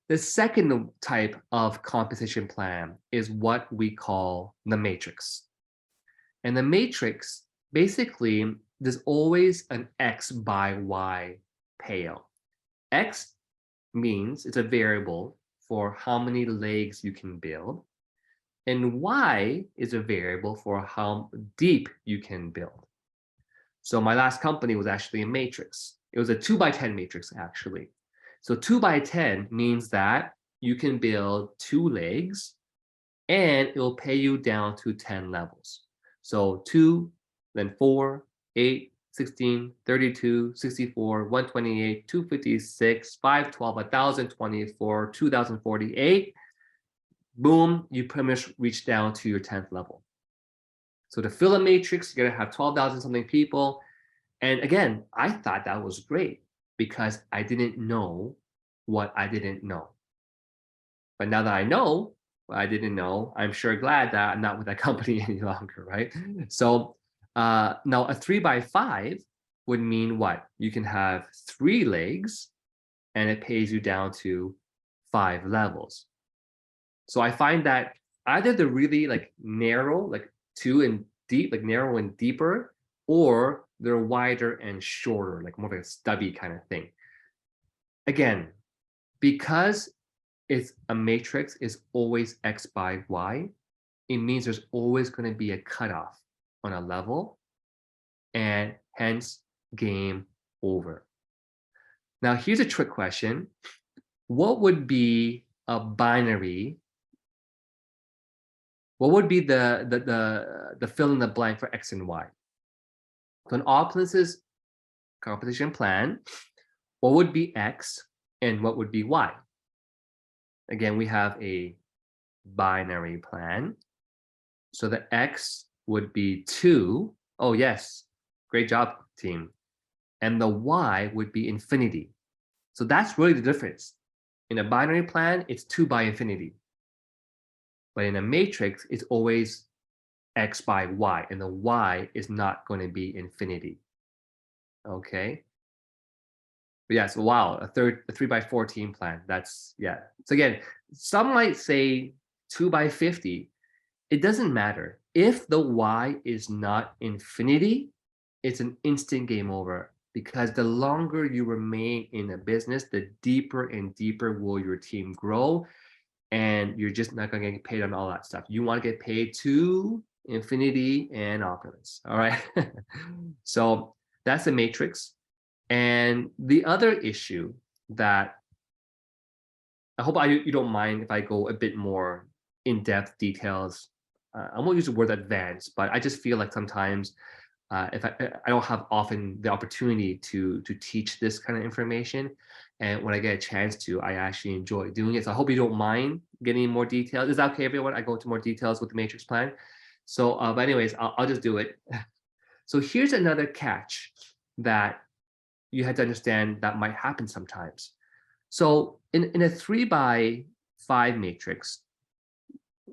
the second type of compensation plan is what we call the matrix. And the matrix, basically, there's always an X by Y payout. X means it's a variable for how many legs you can build. And Y is a variable for how deep you can build. So my last company was actually a matrix. It was a 2x10 matrix, actually. So 2x10 means that you can build 2 legs and it will pay you down to 10 levels. So 2, then 4, 8, 16, 32, 64, 128, 256, 512, 1024, 2048. Boom, you pretty much reach down to your 10th level. So to fill a matrix, you're gonna have 12,000 something people. And again, I thought that was great because I didn't know what I didn't know. But now that I know what I didn't know, I'm sure glad that I'm not with that company any longer, right? So now a 3x5 would mean what? You can have 3 legs and it pays you down to 5 levels. So I find that either they're really narrow, 2 and deep, narrow and deeper, or they're wider and shorter, more of a stubby kind of thing. Again, because it's a matrix is always X by Y, it means there's always going to be a cutoff on a level, and hence game over. Now here's a trick question. What would be a binary? What would be the fill in the blank for X and Y? So in Opulence competition plan, what would be X and what would be Y? Again, we have a binary plan. So the X would be 2. Oh, yes. Great job, team. And the Y would be infinity. So that's really the difference. In a binary plan, it's 2 by infinity. But in a matrix, it's always X by Y, and the Y is not going to be infinity. Okay. But yes, wow, a 3 by 14 plan. That's, yeah. So again, some might say 2 by 50. It doesn't matter. If the Y is not infinity, it's an instant game over, because the longer you remain in a business, the deeper and deeper will your team grow, and you're just not going to get paid on all that stuff. You want to get paid to infinity and opulence. All right. So that's the matrix. And the other issue that I hope you don't mind if I go a bit more in-depth details. I won't use the word advanced, but I just feel like sometimes if I don't have often the opportunity to teach this kind of information, and when I get a chance to, I actually enjoy doing it. So I hope you don't mind getting more details. Is that okay, everyone? I go into more details with the matrix plan. So, but anyways, I'll just do it. So here's another catch that you had to understand that might happen sometimes. So in a 3 by 5 matrix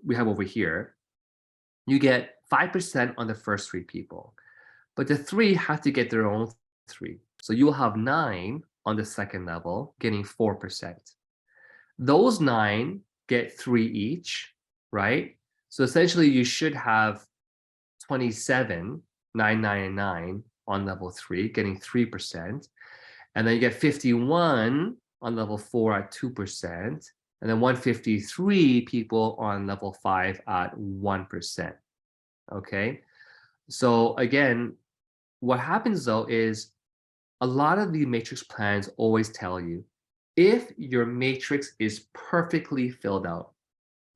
we have over here, you get 5% on the first 3 people, but the 3 have to get their own 3. So you'll have 9 on the second level, getting 4%. Those 9 get 3 each, right? So essentially you should have 27, 9, 9, and 9 on level 3, getting 3%. And then you get 51 on level 4 at 2%. And then 153 people on level 5 at 1%. Okay. So again, what happens though is a lot of the matrix plans always tell you if your matrix is perfectly filled out,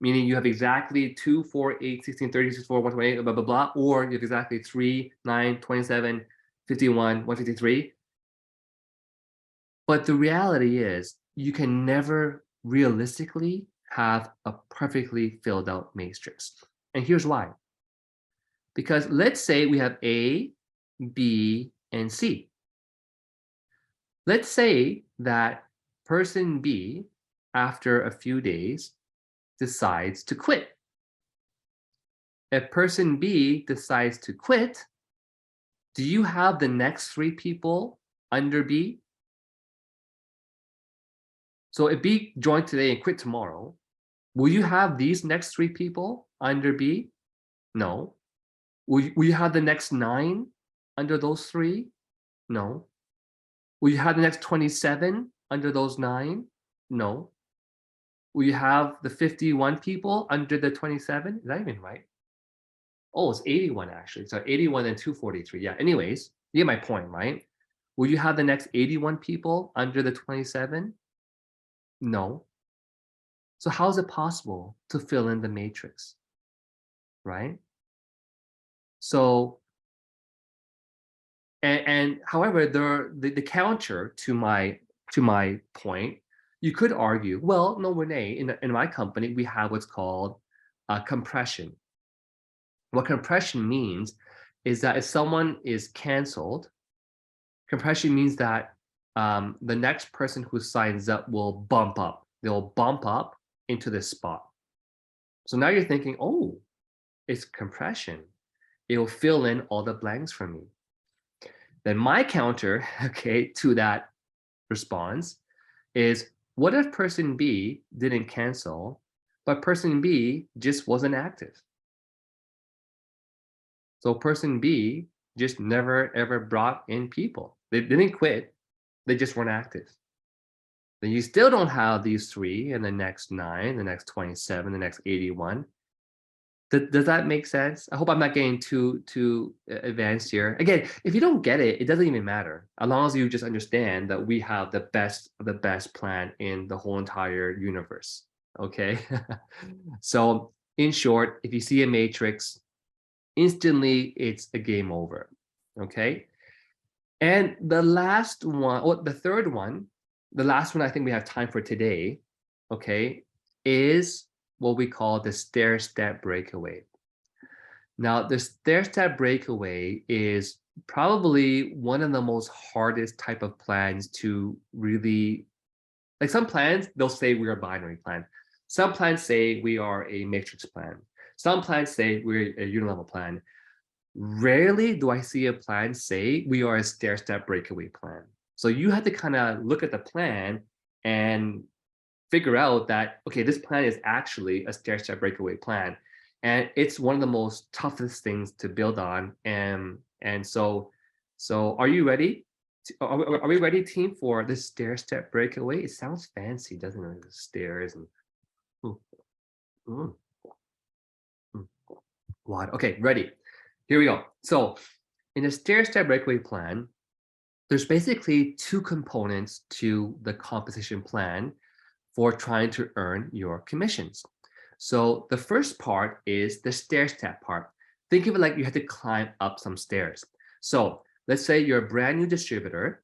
meaning you have exactly 2, 4, 8, 16, 30, 64, 128, blah, blah, blah, or you have exactly 3, 9, 27, 51, 153. But the reality is you can never realistically have a perfectly filled out matrix. And here's why. Because let's say we have A, B, and C. Let's say that person B, after a few days, decides to quit. If person B decides to quit, do you have the next 3 people under B? So if B joined today and quit tomorrow, will you have these next 3 people under B? No. Will you have the next 9 under those 3? No. Will you have the next 27 under those 9? No. Will you have the 51 people under the 27? Is that even right? Oh, it's 81 actually. So 81 and 243. Yeah. Anyways, you get my point, right? Will you have the next 81 people under the 27? No. So how is it possible to fill in the matrix, right? So, and however, the counter to my point, you could argue, well, no, Renee, in my company, we have what's called compression. What compression means is that if someone is canceled, compression means that the next person who signs up will bump up. They'll bump up into this spot. So now you're thinking, oh, it's compression. It'll fill in all the blanks for me. Then my counter, okay, to that response is, what if person B didn't cancel, but person B just wasn't active? So person B just never ever brought in people. They didn't quit, they just weren't active. Then you still don't have these 3 and the next 9, the next 27, the next 81. Does that make sense? I hope I'm not getting too advanced here. Again, if you don't get it, it doesn't even matter. As long as you just understand that we have the best of the best plan in the whole entire universe. Okay. So in short, if you see a matrix, instantly it's a game over. Okay. And the last one, or the third one, the last one I think we have time for today, okay, is what we call the stair-step breakaway. Now, the stair-step breakaway is probably one of the most hardest type of plans to really, like some plans, they'll say we're a binary plan. Some plans say we are a matrix plan. Some plans say we're a unilevel plan. Rarely do I see a plan say we are a stair-step breakaway plan. So you have to kind of look at the plan and figure out that, okay, this plan is actually a stair-step breakaway plan. And it's one of the most toughest things to build on. And so are you ready? Are we ready, team, for this stair-step breakaway? It sounds fancy, doesn't it? The stairs and ooh, ooh, what? Okay, ready. Here we go. So in a stair-step breakaway plan, there's basically two components to the compensation plan for trying to earn your commissions. So the first part is the stair-step part. Think of it like you have to climb up some stairs. So let's say you're a brand new distributor,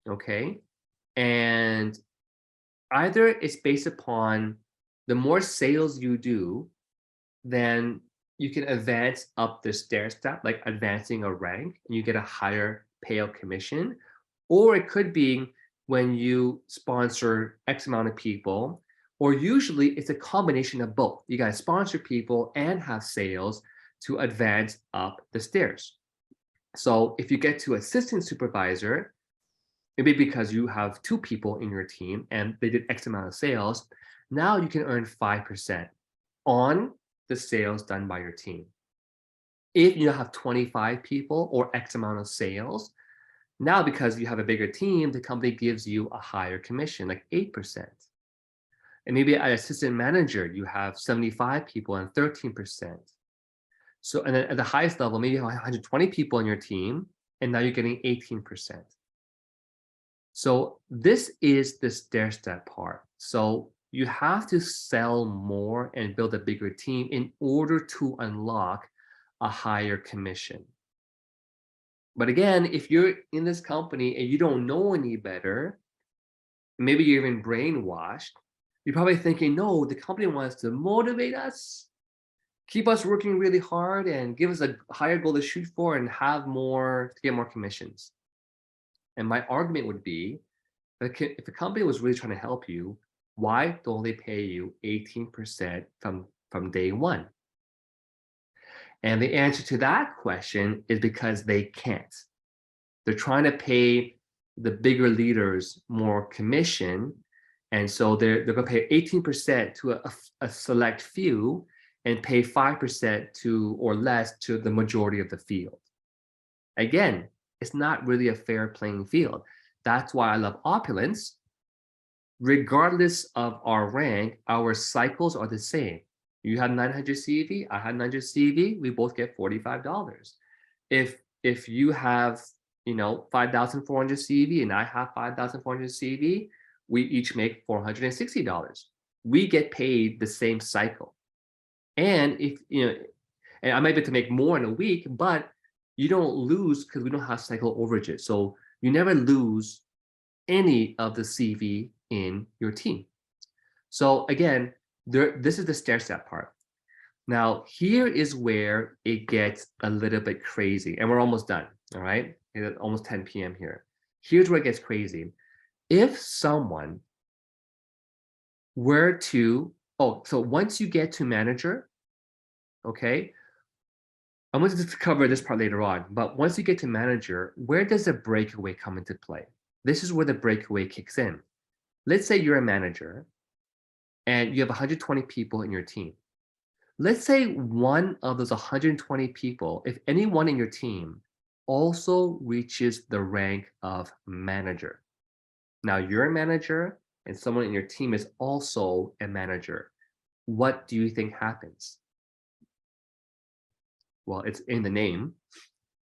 okay? And either it's based upon the more sales you do, then you can advance up the stair step, like advancing a rank, and you get a higher payout commission. Or it could be when you sponsor X amount of people, or usually it's a combination of both. You got to sponsor people and have sales to advance up the stairs. So if you get to assistant supervisor, maybe because you have 2 people in your team and they did X amount of sales, now you can earn 5% on the sales done by your team. If you have 25 people or X amount of sales, now because you have a bigger team, the company gives you a higher commission, like 8%. And maybe at assistant manager, you have 75 people and 13%. So, and then at the highest level, maybe you have 120 people on your team, and now you're getting 18%. So this is the stair-step part. So you have to sell more and build a bigger team in order to unlock a higher commission. But again, if you're in this company and you don't know any better, maybe you're even brainwashed, you're probably thinking, no, the company wants to motivate us, keep us working really hard and give us a higher goal to shoot for and have more to get more commissions. And my argument would be, if the company was really trying to help you, why don't they pay you 18% from day one? And the answer to that question is because they can't. They're trying to pay the bigger leaders more commission. And so they're going to pay 18% to a select few and pay 5% to or less to the majority of the field. Again, it's not really a fair playing field. That's why I love opulence. Regardless of our rank, our cycles are the same. You have 900 CV, I have 900 CV, we both get $45. If you have, 5,400 CV and I have 5,400 CV, we each make $460. We get paid the same cycle. And and I might be able to make more in a week, but you don't lose because we don't have cycle overages. So you never lose any of the CV in your team. So again, this is the stair-step part. Now, here is where it gets a little bit crazy, and we're almost done, all right? It's almost 10 p.m. here. Here's where it gets crazy. If someone were to, so once you get to manager, okay, I'm going to cover this part later on, but once you get to manager, where does the breakaway come into play? This is where the breakaway kicks in. Let's say you're a manager and you have 120 people in your team. Let's say one of those 120 people, if anyone in your team also reaches the rank of manager. Now you're a manager and someone in your team is also a manager. What do you think happens? Well, it's in the name.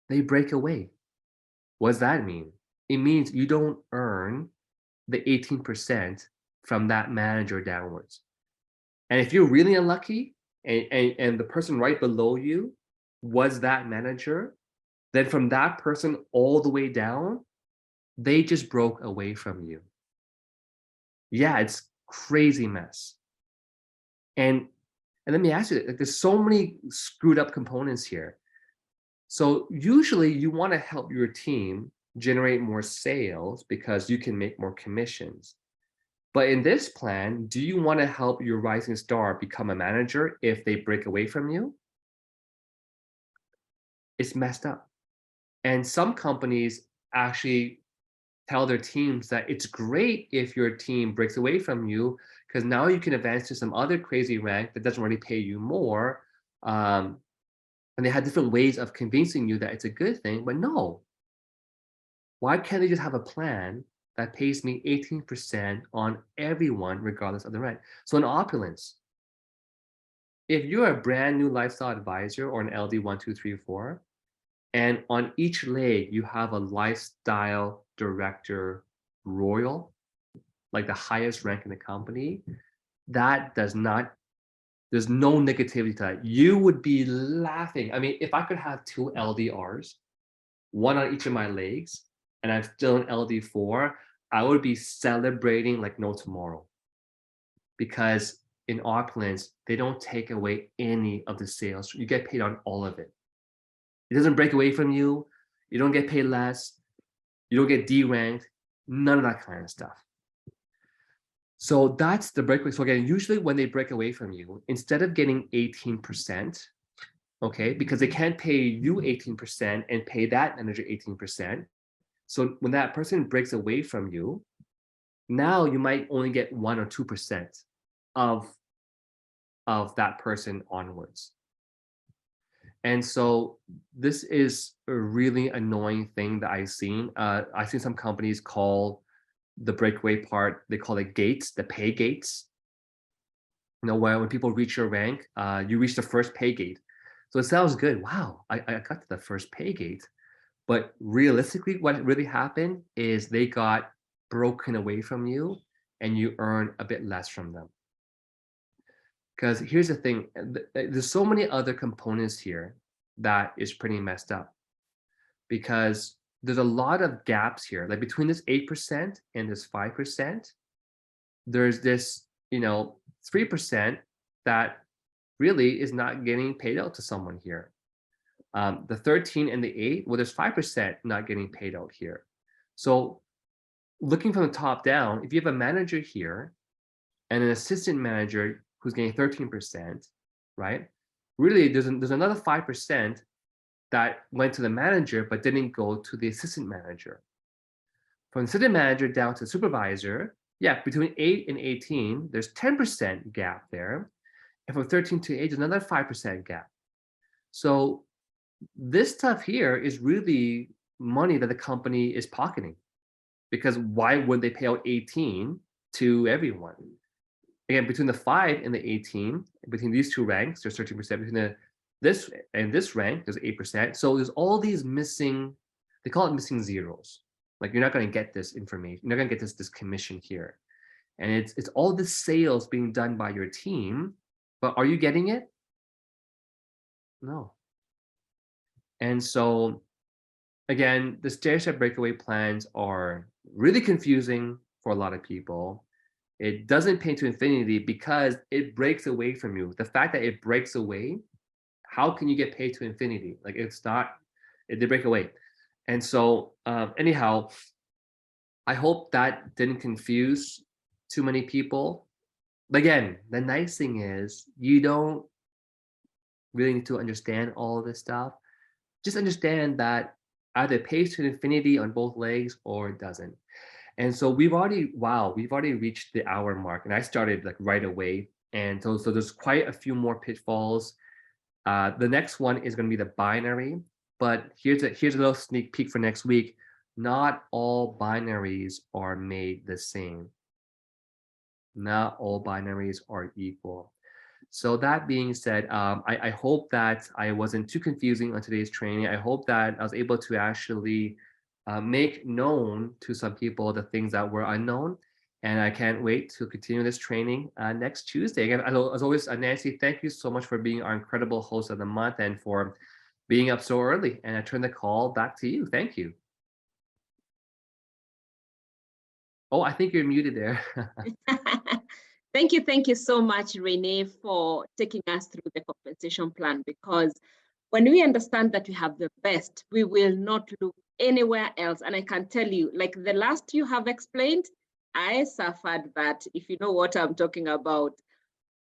They break away. What does that mean? It means you don't earn the 18% from that manager downwards. And if you're really unlucky and the person right below you was that manager, Then from that person all the way down, they just broke away from you. Yeah, it's crazy mess. And let me ask you, like, there's so many screwed up components here. So usually you want to help your team generate more sales because you can make more commissions. But in this plan, do you want to help your rising star become a manager if they break away from you? It's messed up. And some companies actually tell their teams that it's great if your team breaks away from you because now you can advance to some other crazy rank that doesn't really pay you more. And they have different ways of convincing you that it's a good thing, but no. Why can't they just have a plan that pays me 18% on everyone, regardless of the rank? So in opulence, if you're a brand new lifestyle advisor or an LD 1, 2, 3, 4, and on each leg you have a lifestyle director royal, like the highest rank in the company, that does not, there's no negativity to that. You would be laughing. I mean, if I could have 2 LDRs, one on each of my legs, and I'm still an LD4, I would be celebrating like no tomorrow. Because in opulence, they don't take away any of the sales. You get paid on all of it. It doesn't break away from you. You don't get paid less. You don't get D-ranked. None of that kind of stuff. So that's the breakaway. So again, usually when they break away from you, instead of getting 18%, okay, because they can't pay you 18% and pay that manager 18%. So when that person breaks away from you, now you might only get 1 or 2% of that person onwards. And so this is a really annoying thing that I've seen. I've seen some companies call the breakaway part, they call it gates, the pay gates. You know, where when people reach your rank, you reach the first pay gate. So it sounds good. Wow, I got to the first pay gate. But realistically, what really happened is they got broken away from you and you earn a bit less from them. Because here's the thing, there's so many other components here that is pretty messed up. Because there's a lot of gaps here, like between this 8% and this 5%, there's this, 3% that really is not getting paid out to someone here. The 13 and the 8, well, there's 5% not getting paid out here. So looking from the top down, if you have a manager here and an assistant manager who's getting 13%, right? Really, there's another 5% that went to the manager but didn't go to the assistant manager. From the assistant manager down to the supervisor, yeah, between 8 and 18, there's 10% gap there. And from 13 to 8, there's another 5% gap. So this stuff here is really money that the company is pocketing, because why would they pay out 18 to everyone? Again, between the 5 and the 18, between these two ranks, there's 13%. Between this and this rank, there's 8%. So there's all these missing, they call it missing zeros. Like, you're not going to get this information. You're not going to get this commission here. And it's all the sales being done by your team, but are you getting it? No. And so, again, the stair-step breakaway plans are really confusing for a lot of people. It doesn't pay to infinity because it breaks away from you. The fact that it breaks away, how can you get paid to infinity? Like, it's not, they break away. And so anyhow, I hope that didn't confuse too many people. But again, the nice thing is you don't really need to understand all of this stuff. Just understand that either it pays to infinity on both legs or it doesn't. And so we've already reached the hour mark, and I started like right away. And so there's quite a few more pitfalls. The next one is going to be the binary, but here's a little sneak peek for next week. Not all binaries are made the same. Not all binaries are equal. So that being said, I hope that I wasn't too confusing on today's training. I hope that I was able to actually make known to some people the things that were unknown. And I can't wait to continue this training next Tuesday. Again, as always, Nancy, thank you so much for being our incredible host of the month and for being up so early, and I turn the call back to you. Thank you. Oh, I think you're muted there. Thank you so much, Renee, for taking us through the compensation plan, because when we understand that we have the best, we will not look anywhere else. And I can tell you, like the last you have explained, I suffered that, if you know what I'm talking about.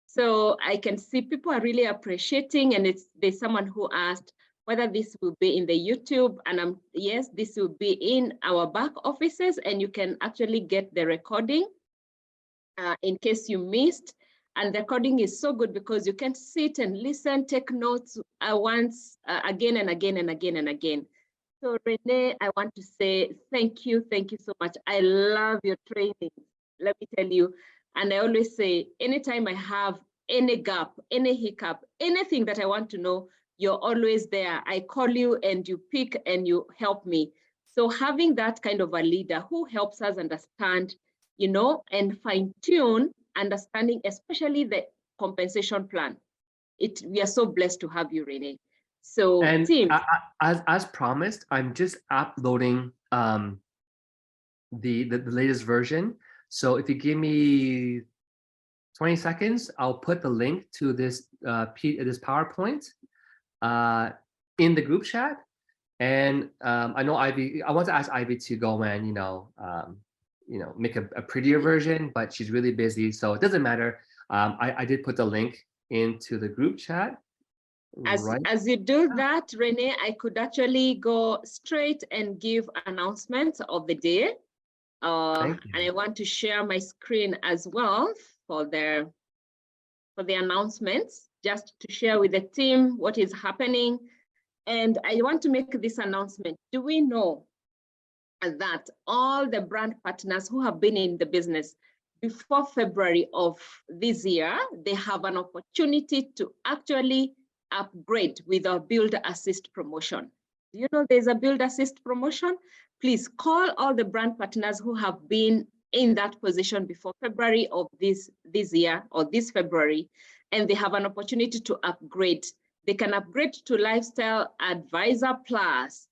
So I can see people are really appreciating, and there's someone who asked whether this will be in the YouTube, and yes, this will be in our back offices, and you can actually get the recording in case you missed. And the recording is so good because you can sit and listen, take notes once, again and again and again and again. So Renee, I want to say thank you so much. I love your training, let me tell you. And I always say, anytime I have any gap, any hiccup, anything that I want to know, you're always there. I call you and you pick and you help me. So having that kind of a leader who helps us understand, you know, and fine tune understanding, especially the compensation plan. We are so blessed to have you, Renee. So And team. as promised, I'm just uploading the latest version. So if you give me 20 seconds, I'll put the link to this this PowerPoint in the group chat. And I know Ivy, I want to ask Ivy to go and make a prettier version, but she's really busy, so it doesn't matter. I did put the link into the group chat. As you do that, Renee, I could actually go straight and give announcements of the day. And I want to share my screen as well for the announcements, just to share with the team what is happening. And I want to make this announcement. Do we know that all the brand partners who have been in the business before February of this year, they have an opportunity to actually upgrade with our Build Assist promotion? Do you know there's a Build Assist promotion? Please call all the brand partners who have been in that position before February of this year or this February, and they have an opportunity to upgrade. They can upgrade to Lifestyle Advisor Plus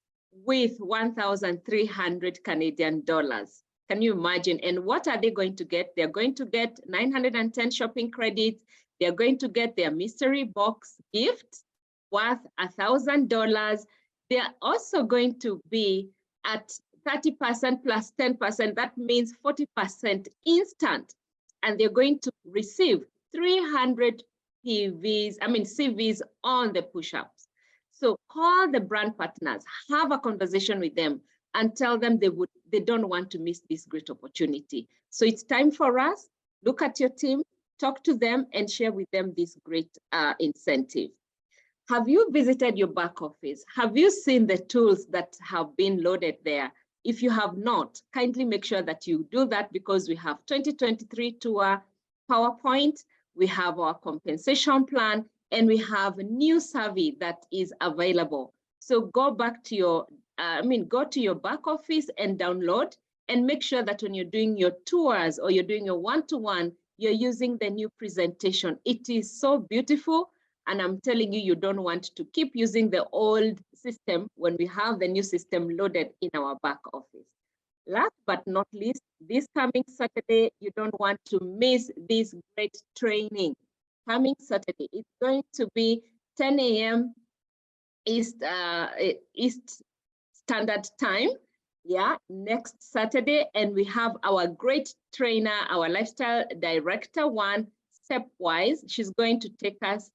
with 1,300 Canadian dollars. Can you imagine? And what are they going to get? They're going to get 910 shopping credits. They're going to get their mystery box gift worth $1,000. They're also going to be at 30% plus 10%. That means 40% instant. And they're going to receive 300 CVs on the push-ups. So call the brand partners, have a conversation with them, and tell them they don't want to miss this great opportunity. So it's time for us. Look at your team, talk to them, and share with them this great incentive. Have you visited your back office? Have you seen the tools that have been loaded there? If you have not, kindly make sure that you do that, because we have 2023 tour PowerPoint, we have our compensation plan, and we have a new survey that is available. So go back to your, go to your back office and download, and make sure that when you're doing your tours or you're doing your one-to-one, you're using the new presentation. It is so beautiful. And I'm telling you, you don't want to keep using the old system when we have the new system loaded in our back office. Last but not least, this coming Saturday, you don't want to miss this great training. Coming Saturday, it's going to be 10 a.m. East Standard Time. Yeah, next Saturday. And we have our great trainer, our lifestyle director, one stepwise. She's going to take us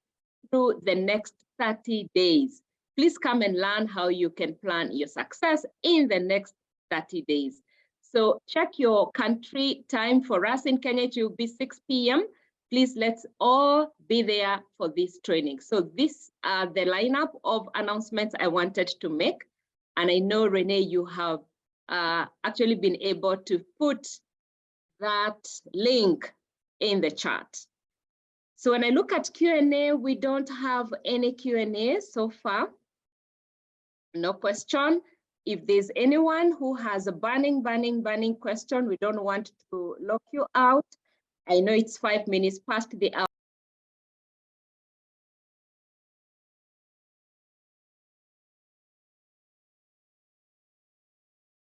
through the next 30 days. Please come and learn how you can plan your success in the next 30 days. So check your country time. For us in Kenya, it will be 6 p.m. Please, let's all be there for this training. So these are the lineup of announcements I wanted to make. And I know, Renee, you have actually been able to put that link in the chat. So when I look at Q&A, we don't have any Q&A so far. No question. If there's anyone who has a burning question, we don't want to lock you out. I know it's 5 minutes past the hour.